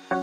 چیڑ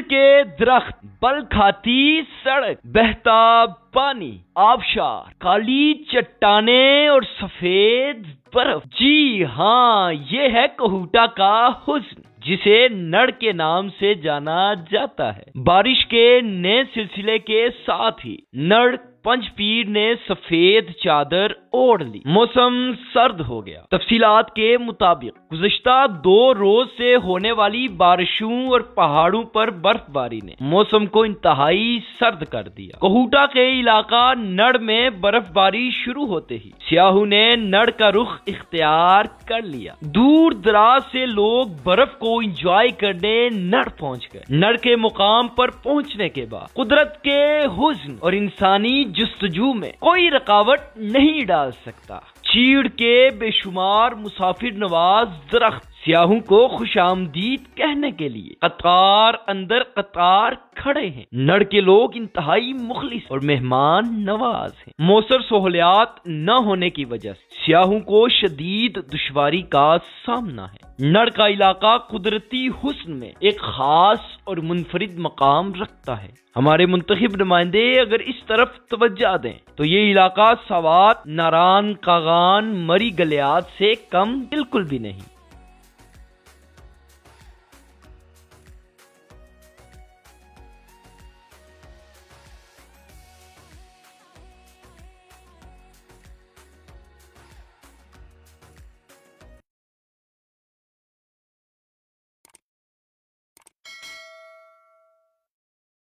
کے درخت، بل کھاتی سڑک، بہتا پانی، آبشار، کالی چٹانیں اور سفید برف۔ جی ہاں، یہ ہے کہوٹہ کا حسن، جسے نڑ کے نام سے جانا جاتا ہے۔ بارش کے نئے سلسلے کے ساتھ ہی نڑ پنج پیر نے سفید چادر اوڑھ لی، موسم سرد ہو گیا۔ تفصیلات کے مطابق گزشتہ 2 روز سے ہونے والی بارشوں اور پہاڑوں پر برف باری نے موسم کو انتہائی سرد کر دیا۔ کہوٹہ کے علاقہ نڑ میں برف باری شروع ہوتے ہی سیاحوں نے نڑ کا رخ اختیار کر لیا۔ دور دراز سے لوگ برف کو انجوائے کرنے نڑ پہنچ گئے۔ نڑ کے مقام پر پہنچنے کے بعد قدرت کے حسن اور انسانی جستجو میں کوئی رکاوٹ نہیں ڈال سکتا۔ چیڑ کے بے شمار مسافر نواز درخت سیاحوں کو خوش آمدید کہنے کے لیے قطار اندر قطار کھڑے ہیں۔ نڑ کے لوگ انتہائی مخلص اور مہمان نواز ہیں۔ مؤثر سہولیات نہ ہونے کی وجہ سے سیاحوں کو شدید دشواری کا سامنا ہے۔ نڑ کا علاقہ قدرتی حسن میں ایک خاص اور منفرد مقام رکھتا ہے۔ ہمارے منتخب نمائندے اگر اس طرف توجہ دیں تو یہ علاقہ سوات، ناران، کاغان، مری گلیات سے کم بالکل بھی نہیں۔